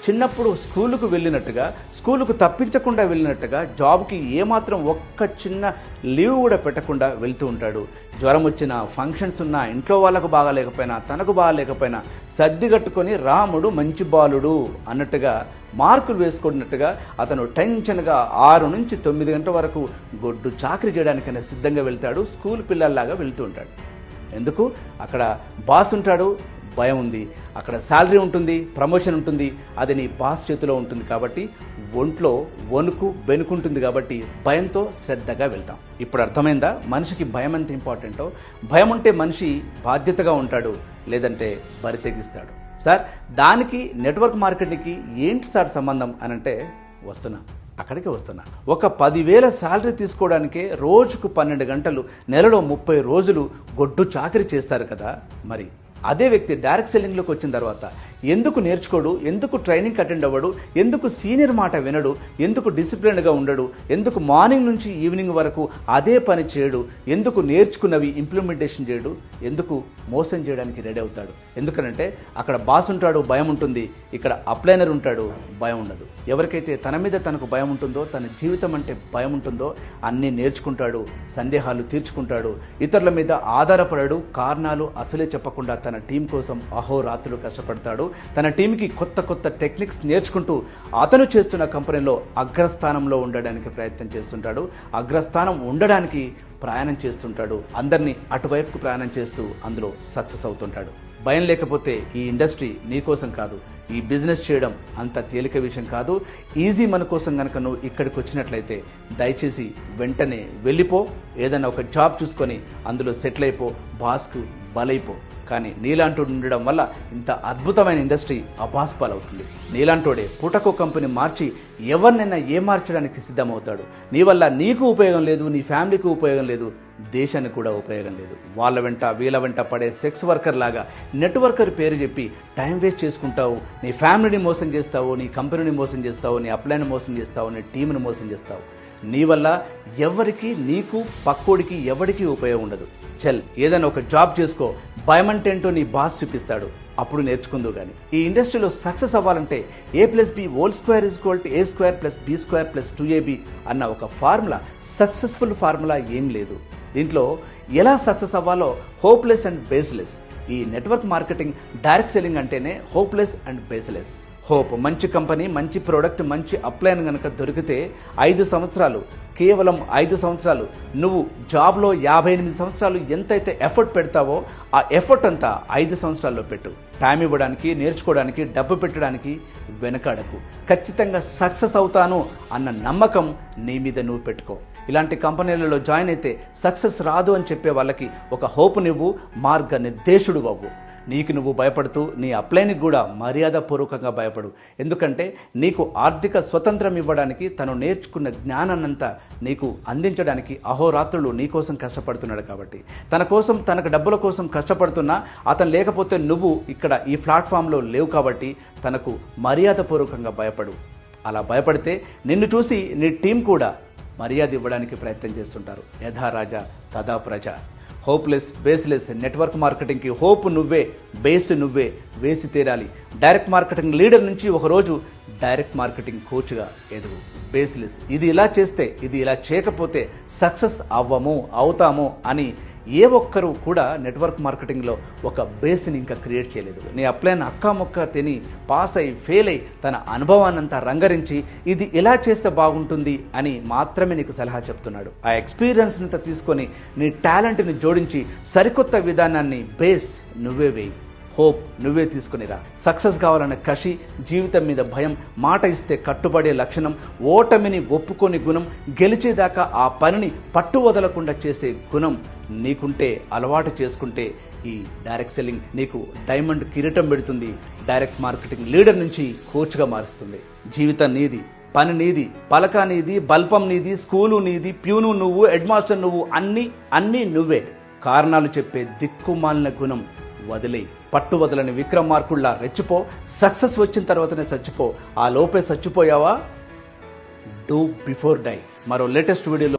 చిన్నప్పుడు స్కూలుకు వెళ్ళినట్టుగా, స్కూలుకు తప్పించకుండా వెళ్ళినట్టుగా, జాబ్కి ఏమాత్రం ఒక్క చిన్న లీవ్ కూడా పెట్టకుండా వెళ్తూ ఉంటాడు. జ్వరం వచ్చినా, ఫంక్షన్స్ ఉన్నా, ఇంట్లో వాళ్ళకు బాగాలేకపోయినా, తనకు బాగాలేకపోయినా సర్దిగట్టుకొని రాముడు మంచి బాలుడు అన్నట్టుగా మార్కులు వేసుకున్నట్టుగా అతను టెన్షన్గా 6 నుంచి 9 గంటల వరకు గొడ్డు చాకరీ చేయడానికైనా సిద్ధంగా వెళ్తాడు. స్కూల్ పిల్లల్లాగా వెళ్తూ ఉంటాడు. ఎందుకు? అక్కడ బాస్ ఉంటాడు, భయం ఉంది. అక్కడ శాలరీ ఉంటుంది, ప్రమోషన్ ఉంటుంది, అది నీ బాస్ చేతిలో ఉంటుంది. కాబట్టి ఒంట్లో వణుకు బెనుకుంటుంది. కాబట్టి భయంతో శ్రద్ధగా వెళ్తాం. ఇప్పుడు అర్థమైందా మనిషికి భయం ఎంత ఇంపార్టెంటో? భయం ఉంటే మనిషి బాధ్యతగా ఉంటాడు, లేదంటే బరి తెగిస్తాడు. సార్, దానికి నెట్వర్క్ మార్కెటింగ్కి ఏంటి సార్ సంబంధం అని అంటే అక్కడికి వస్తున్నా. ఒక 10,000 శాలరీ తీసుకోవడానికే రోజుకు 12 గంటలు, నెలలో 30 రోజులు గొడ్డు చాకరీ చేస్తారు కదా. మరి అదే వ్యక్తి డైరెక్ట్ సెల్లింగ్లోకి వచ్చిన తర్వాత ఎందుకు నేర్చుకోడు? ఎందుకు ట్రైనింగ్ అటెండ్ అవ్వడు? ఎందుకు సీనియర్ మాట వినడు? ఎందుకు డిసిప్లిన్డ్గా ఉండడు? ఎందుకు మార్నింగ్ నుంచి ఈవినింగ్ వరకు అదే పని చేయడు? ఎందుకు నేర్చుకున్నవి ఇంప్లిమెంటేషన్ చేయడు? ఎందుకు మోసం చేయడానికి రెడీ అవుతాడు? ఎందుకనంటే అక్కడ బాస్ ఉంటాడు, భయం ఉంటుంది. ఇక్కడ అప్లైనర్ ఉంటాడు, భయం ఉండదు. ఎవరికైతే తన మీద తనకు భయం ఉంటుందో, తన జీవితం అంటే భయం ఉంటుందో అన్నీ నేర్చుకుంటాడు, సందేహాలు తీర్చుకుంటాడు, ఇతరుల మీద ఆధారపడాడు, కారణాలు అసలే చెప్పకుండా తన టీం కోసం అహోరాత్రులు కష్టపడతాడు. తన టీంకి కొత్త టెక్నిక్స్ నేర్చుకుంటూ అతను చేస్తున్న కంపెనీలో అగ్రస్థానంలో ఉండడానికి ప్రయత్నం చేస్తుంటాడు. అగ్రస్థానం ఉండడానికి ప్రయాణం చేస్తుంటాడు. అందరినీ అటువైపుకు ప్రయాణం చేస్తూ అందులో సక్సెస్ అవుతుంటాడు. భయం లేకపోతే ఈ ఇండస్ట్రీ నీకోసం కాదు. ఈ బిజినెస్ చేయడం అంత తేలిక విషయం కాదు. ఈజీ మన కోసం కనుక నువ్వు ఇక్కడికి వచ్చినట్లయితే దయచేసి వెంటనే వెళ్ళిపో. ఏదైనా ఒక జాబ్ చూసుకొని అందులో సెటిల్ అయిపో, బాస్కు బలైపో. కానీ నీలాంటోడు ఉండడం వల్ల ఇంత అద్భుతమైన ఇండస్ట్రీ అబాస్పాలవుతుంది. నీలాంటోడే పూటకో కంపెనీ మార్చి ఎవరినైనా మార్చడానికి సిద్ధమవుతాడు. నీ వల్ల నీకు ఉపయోగం లేదు, నీ ఫ్యామిలీకి ఉపయోగం లేదు, దేశానికి కూడా ఉపయోగం లేదు. వాళ్ళ వెంట వీళ్ళ వెంట పడే సెక్స్ వర్కర్ లాగా నెట్వర్కర్ పేరు చెప్పి టైం వేస్ట్ చేసుకుంటావు. నీ ఫ్యామిలీని మోసం చేస్తావు, నీ కంపెనీని మోసం చేస్తావు, నీ అప్లైని మోసం చేస్తావు, నీ టీంని మోసం చేస్తావు. నీ వల్ల ఎవరికి, నీకు, పక్కోడికి ఎవరికి ఉపయోగం ఉండదు. చల్, ఏదైనా ఒక జాబ్ చేసుకో. భయం అంటే ఏంటో నీ బాస్ చూపిస్తాడు, అప్పుడు నేర్చుకుందు. కానీ ఈ ఇండస్ట్రీలో సక్సెస్ అవ్వాలంటే A+B² = A² + B² + 2AB అన్న ఒక ఫార్ములా, సక్సెస్ఫుల్ ఫార్ములా ఏం లేదు. దీంట్లో ఎలా సక్సెస్ అవ్వాలో హోప్లెస్ అండ్ బేస్లెస్. ఈ నెట్వర్క్ మార్కెటింగ్, డైరెక్ట్ సెల్లింగ్ అంటేనే హోప్లెస్ అండ్ బేస్లెస్. హోప్ మంచి కంపెనీ, మంచి ప్రోడక్ట్, మంచి అప్లైన్ కనుక దొరికితే 5 సంవత్సరాలు, కేవలం 5 సంవత్సరాలు నువ్వు జాబ్లో 58 సంవత్సరాలు ఎంతైతే ఎఫర్ట్ పెడతావో ఆ ఎఫర్ట్ అంతా 5 సంవత్సరాల్లో పెట్టు. టైం ఇవ్వడానికి, నేర్చుకోవడానికి, డబ్బు పెట్టడానికి వెనకాడకు. ఖచ్చితంగా సక్సెస్ అవుతాను అన్న నమ్మకం నీ మీద నువ్వు పెట్టుకో. ఇలాంటి కంపెనీలలో జాయిన్ అయితే సక్సెస్ రాదు అని చెప్పే వాళ్ళకి ఒక హోప్ నువ్వు, మార్గ నిర్దేశుడు అవ్వు. నీకు నువ్వు భయపడుతూ నీ అప్లైన్కి కూడా మర్యాదపూర్వకంగా భయపడు. ఎందుకంటే నీకు ఆర్థిక స్వతంత్రం ఇవ్వడానికి, తను నేర్చుకున్న జ్ఞానాన్నంతా నీకు అందించడానికి అహోరాత్రులు నీకోసం కష్టపడుతున్నాడు. కాబట్టి తన కోసం, తనకు డబ్బుల కోసం కష్టపడుతున్నా అతను లేకపోతే నువ్వు ఇక్కడ ఈ ప్లాట్ఫామ్లో లేవు. కాబట్టి తనకు మర్యాదపూర్వకంగా భయపడు. అలా భయపడితే నిన్ను చూసి నీ టీం కూడా మర్యాద ఇవ్వడానికి ప్రయత్నం చేస్తుంటారు. యథా రాజా తదా ప్రజ. హోప్లెస్, బేస్లెస్ నెట్వర్క్ మార్కెటింగ్కి హోప్ నువ్వే, బేస్ నువ్వే వేసి తీరాలి. డైరెక్ట్ మార్కెటింగ్ లీడర్ నుంచి ఒకరోజు డైరెక్ట్ మార్కెటింగ్ కోచ్గా ఎదుగు. బేస్లెస్, ఇది ఇలా చేస్తే, ఇది ఇలా చేయకపోతే సక్సెస్ అవుతాము అని ఏ ఒక్కరు కూడా నెట్వర్క్ మార్కెటింగ్లో ఒక బేస్ని ఇంకా క్రియేట్ చేయలేదు. నీ అప్లైన్ అక్కాముక్క తిని, పాస్ అయి, ఫెయిల్ అయి, తన అనుభవాన్నంతా రంగరించి ఇది ఎలా చేస్తే బాగుంటుంది అని మాత్రమే నీకు సలహా చెప్తున్నాడు. ఆ ఎక్స్పీరియన్స్ అంతా తీసుకొని నీ టాలెంట్ని జోడించి సరికొత్త విధానాన్ని, బేస్ నువ్వే వేయి. హోప్ నువ్వే తీసుకునిరా. సక్సెస్ కావాలన్న కషి, జీవితం మీద భయం, మాట ఇస్తే కట్టుబడే లక్షణం, ఓటమిని ఒప్పుకొని గుణం, గెలిచేదాకా ఆ పనిని పట్టు వదలకుండా చేసే గుణం నీకుంటే, అలవాటు చేసుకుంటే ఈ డైరెక్ట్ సెల్లింగ్ నీకు డైమండ్ కిరీటం పెడుతుంది. డైరెక్ట్ మార్కెటింగ్ లీడర్ నుంచి కోచ్గా మారుస్తుంది. జీవితం నీది, పని నీది, పలక నీది, బల్పం నీది, స్కూలు నీది, ప్యూను నువ్వు, హెడ్ మాస్టర్ నువ్వు, అన్నీ నువ్వే. కారణాలు చెప్పే దిక్కుమాలిన గుణం వదిలే. పట్టు వదలని విక్రమార్కుల్లా రెచ్చిపో. సక్సెస్ వచ్చిన తర్వాతనే చచ్చిపో. ఆ లోపే చచ్చిపోయావా? Do before die. మరో లేటెస్ట్ వీడియోలో